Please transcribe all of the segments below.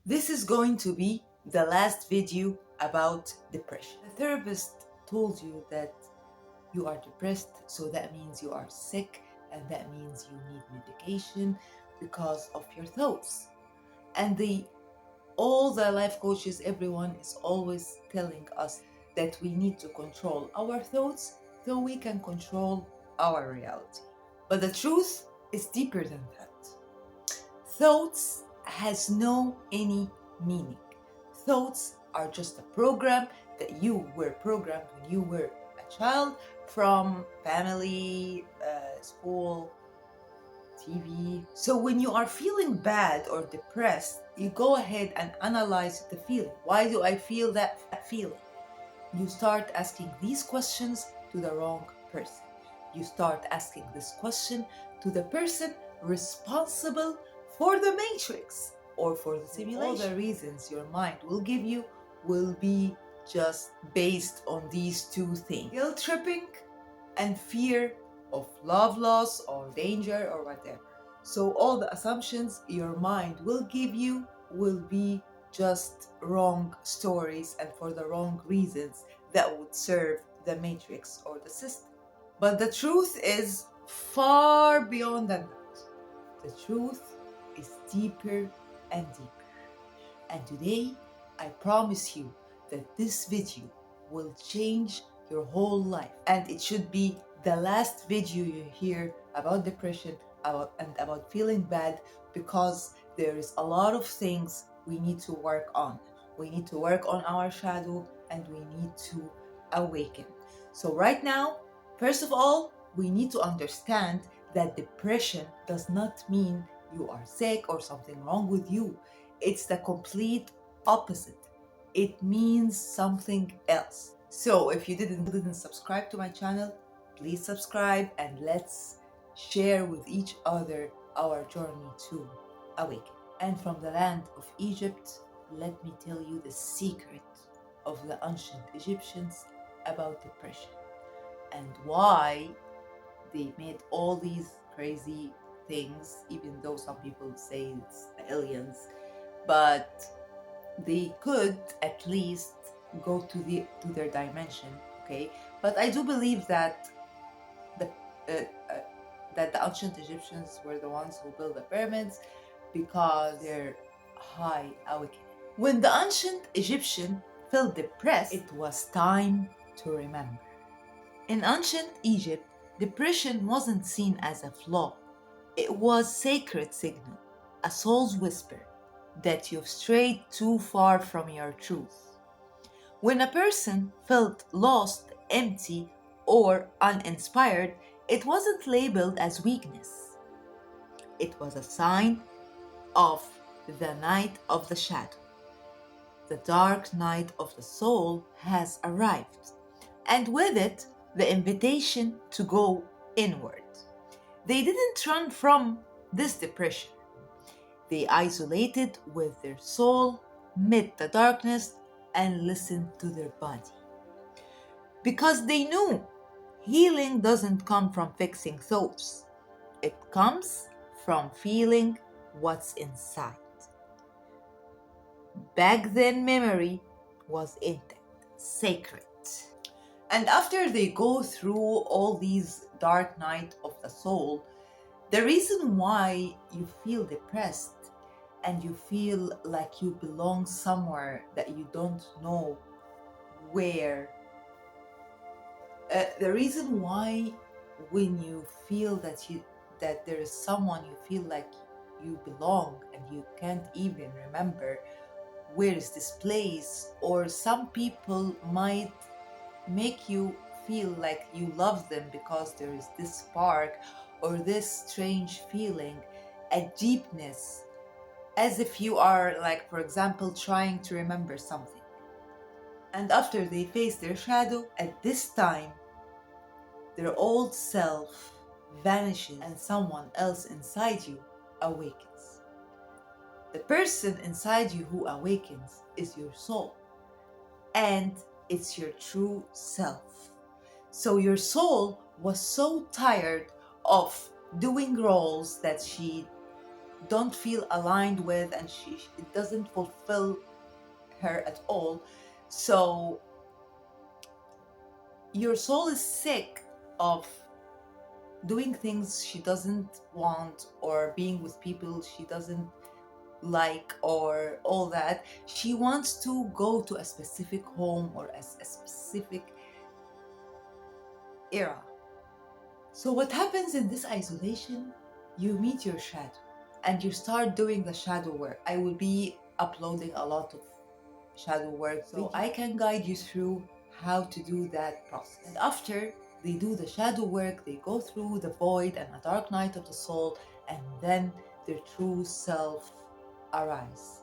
This is going to be the last video about depression. The therapist told you that you are depressed, so that means you are sick and that means you need medication because of your thoughts. And all the life coaches, everyone is always telling us that we need to control our thoughts so we can control our reality. But the truth is deeper than that. Thoughts has no any meaning. Thoughts are just a program that you were programmed when you were a child from family, school, TV. So when you are feeling bad or depressed, you go ahead and analyze the feeling. Why do I feel that feeling? You start asking these questions to the wrong person. You start asking this question to the person responsible for the matrix or for the simulation. All the reasons your mind will give you will be just based on these two things: guilt tripping and fear of love loss or danger or whatever. So all the assumptions your mind will give you will be just wrong stories and for the wrong reasons that would serve the matrix or the system. But the truth is far beyond that. The truth is deeper and deeper. And today, I promise you that this video will change your whole life. And it should be the last video you hear about depression and about feeling bad, because there is a lot of things we need to work on. We need to work on our shadow and we need to awaken. So right now, first of all, we need to understand that depression does not mean you are sick or something wrong with you. It's the complete opposite. It means something else. So if you didn't subscribe to my channel, please subscribe and let's share with each other our journey to awaken. And from the land of Egypt, let me tell you the secret of the ancient Egyptians about depression and why they made all these crazy things, even though some people say it's aliens, but they could at least go to their dimension, okay? But I do believe that the uh, uh, that the ancient Egyptians were the ones who built the pyramids because they're high awakening. When the ancient Egyptian felt depressed, it was time to remember. In ancient Egypt, depression wasn't seen as a flaw. It was sacred signal, a soul's whisper that you've strayed too far from your truth. When a person felt lost, empty, or uninspired, it wasn't labeled as weakness. It was a sign of the night of the shadow. The dark night of the soul has arrived, and with it, the invitation to go inward. They didn't run from this depression. They isolated with their soul, met the darkness, and listened to their body. Because they knew healing doesn't come from fixing thoughts, it comes from feeling what's inside. Back then, memory was intact, sacred. And after they go through all these dark night of the soul, the reason why you feel depressed and you feel like you belong somewhere that you don't know where, the reason why when you feel that there is someone you feel like you belong and you can't even remember where is this place, or some people might make you feel like you love them because there is this spark or this strange feeling, a deepness, as if you are, like, for example, trying to remember something. And after they face their shadow, at this time, their old self vanishes and someone else inside you awakens. The person inside you who awakens is your soul, and it's your true self. So your soul was so tired of doing roles that she don't feel aligned with, and it doesn't fulfill her at all. So your soul is sick of doing things she doesn't want, or being with people she doesn't like, or all that. She wants to go to a specific home or a specific era. So what happens in this isolation? You meet your shadow and you start doing the shadow work. I will be uploading a lot of shadow work, so I can guide you through how to do that process. And after they do the shadow work, they go through the void and a dark night of the soul, and then their true self arise.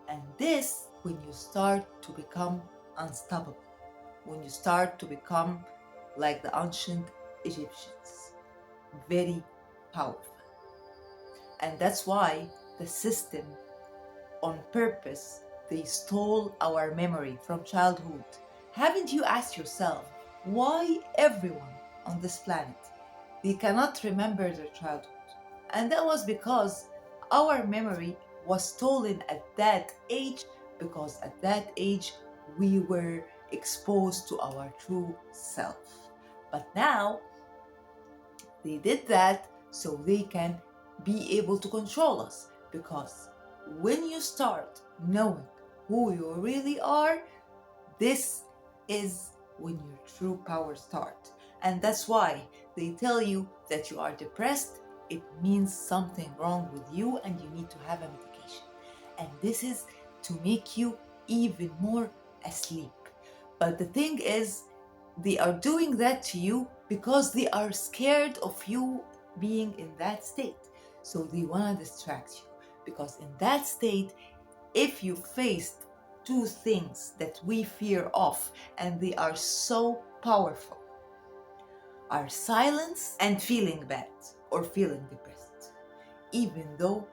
And this, when you start to become unstoppable, when you start to become like the ancient Egyptians, very powerful. And that's why the system, on purpose, they stole our memory from childhood. Haven't you asked yourself why everyone on this planet, they cannot remember their childhood? And that was because our memory was stolen at that age, because at that age we were exposed to our true self. But now they did that so they can be able to control us, because when you start knowing who you really are, this is when your true power starts. And that's why they tell you that you are depressed. It means something wrong with you and you need to have a medication. And this is to make you even more asleep. But the thing is, they are doing that to you because they are scared of you being in that state. So they want to distract you. Because in that state, if you faced two things that we fear of, and they are so powerful, are silence and feeling bad or feeling depressed. Even though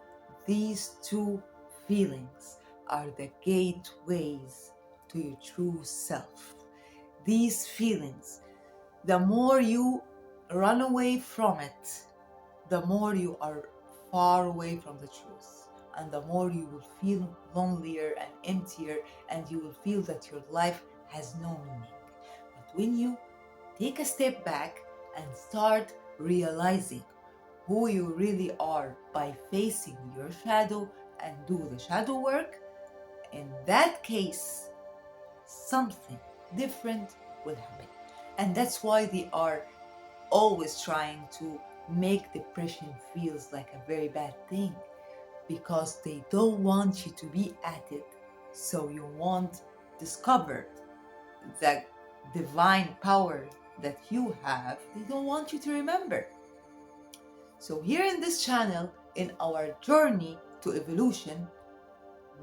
these two feelings are the gateways to your true self. These feelings, the more you run away from it, the more you are far away from the truth, and the more you will feel lonelier and emptier, and you will feel that your life has no meaning. But when you take a step back and start realizing who you really are by facing your shadow and do the shadow work, in that case, something different will happen. And that's why they are always trying to make depression feels like a very bad thing, because they don't want you to be at it, so you won't discover the divine power that you have. They don't want you to remember. So here in this channel, in our journey to evolution,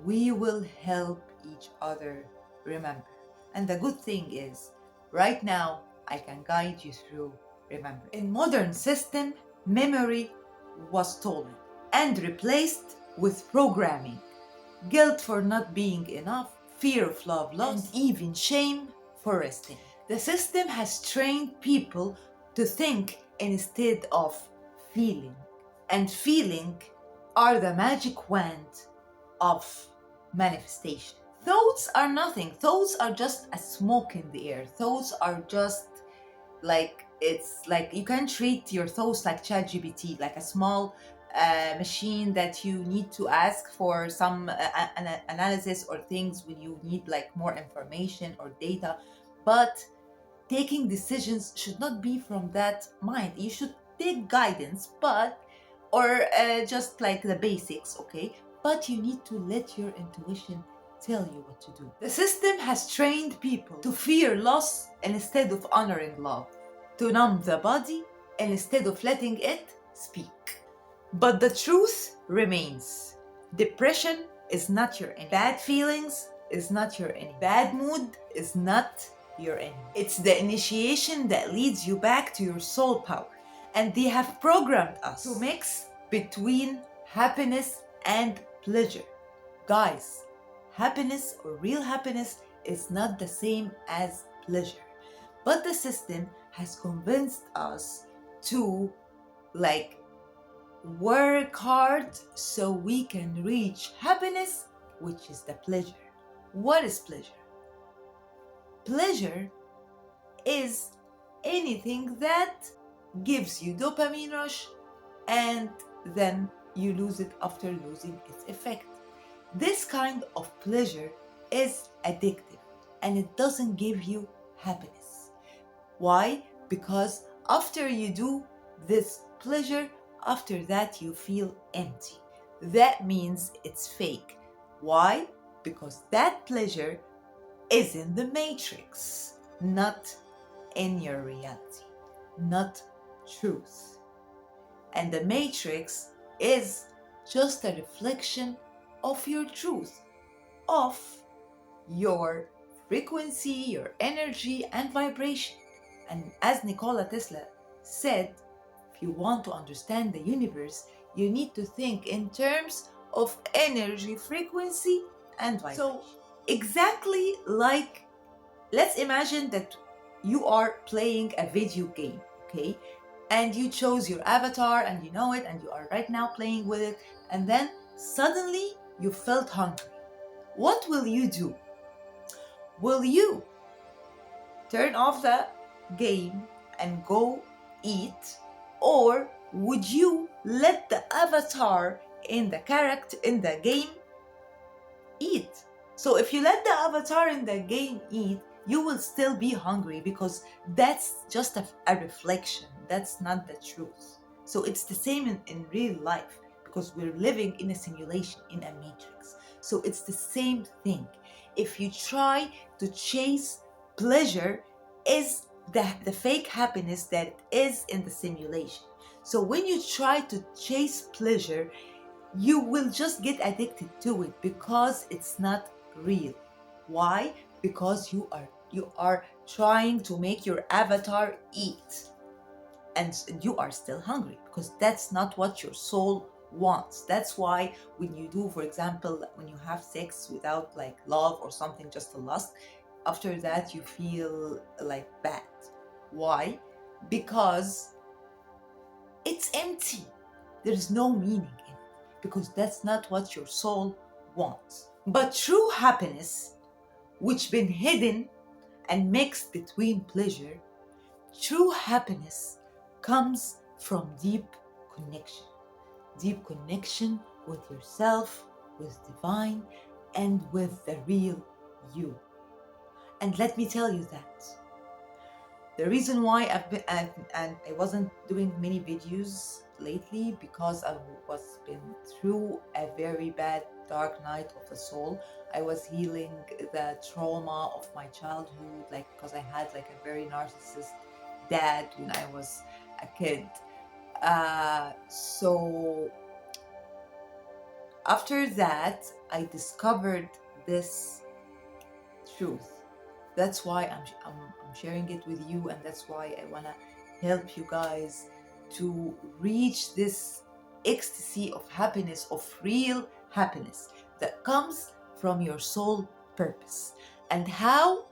we will help each other remember. And the good thing is, right now, I can guide you through remember. In modern system, memory was stolen and replaced with programming, guilt for not being enough, fear of love lost, and even shame for resting. The system has trained people to think instead of feeling, and feeling are the magic wand of manifestation. Thoughts are nothing. Thoughts are just a smoke in the air. Thoughts are just like, it's like you can treat your thoughts like ChatGPT, like a small machine that you need to ask for some analysis or things when you need like more information or data. But taking decisions should not be from that mind. You should take guidance, but or just like the basics, okay? But you need to let your intuition tell you what to do. The system has trained people to fear loss instead of honoring love, to numb the body instead of letting it speak. But the truth remains. Depression is not your enemy. Bad feelings is not your enemy. Bad mood is not your enemy. It's the initiation that leads you back to your soul power. And they have programmed us to mix between happiness and pleasure. Guys, happiness or real happiness is not the same as pleasure. But the system has convinced us to like work hard so we can reach happiness, which is the pleasure. What is pleasure? Pleasure is anything that gives you dopamine rush and then you lose it after losing its effect. This kind of pleasure is addictive and it doesn't give you happiness. Why? Because after you do this pleasure, after that you feel empty. That means it's fake. Why? Because that pleasure is in the matrix, not in your reality, not truth. And the matrix is just a reflection of your truth, of your frequency, your energy, and vibration. And as Nikola Tesla said, if you want to understand the universe, you need to think in terms of energy, frequency, and vibration. So, exactly like, let's imagine that you are playing a video game, okay? And you chose your avatar and you know it, and you are right now playing with it, and then suddenly you felt hungry. What will you do? Will you turn off the game and go eat, or would you let the avatar in the character in the game eat? So if you let the avatar in the game eat, you will still be hungry because that's just a reflection. That's not the truth. So it's the same in real life because we're living in a simulation, in a matrix. So it's the same thing. If you try to chase pleasure, is the fake happiness that is in the simulation. So when you try to chase pleasure, you will just get addicted to it because it's not real. Why? Because you are trying to make your avatar eat, and you are still hungry because that's not what your soul wants. That's why when you do, for example, when you have sex without like love or something, just a lust, after that you feel like bad. Why? Because it's empty. There's no meaning in it because that's not what your soul wants. But true happiness, which been hidden and mixed between pleasure, true happiness comes from deep connection with yourself, with divine, and with the real you. And let me tell you that the reason why I wasn't doing many videos lately, because I was been through a very bad dark night of the soul. I was healing the trauma of my childhood, like because I had like a very narcissist dad when I was a kid. So after that, I discovered this truth. That's why I'm sharing it with you, and that's why I want to help you guys to reach this ecstasy of happiness, of real happiness that comes from your soul purpose. And how?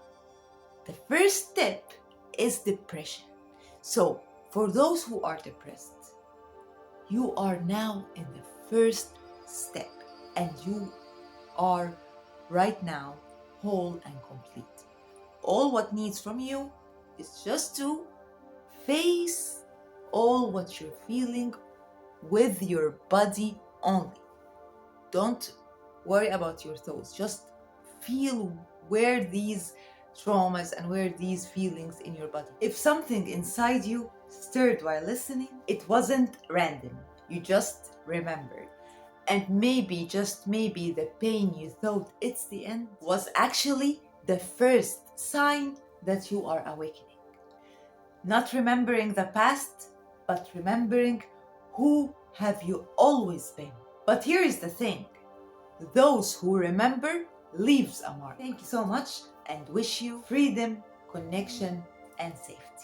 The first step is depression. So for those who are depressed, you are now in the first step, and you are right now whole and complete. All what needs from you is just to face all what you're feeling with your body only. Don't worry about your thoughts. Just feel where these traumas and where these feelings in your body. If something inside you stirred while listening, it wasn't random. You just remembered. And maybe, just maybe, the pain you thought it's the end was actually the first sign that you are awakening. Not remembering the past, but remembering who have you always been. But here is the thing. Those who remember leaves a mark. Thank you so much and wish you freedom, connection, and safety.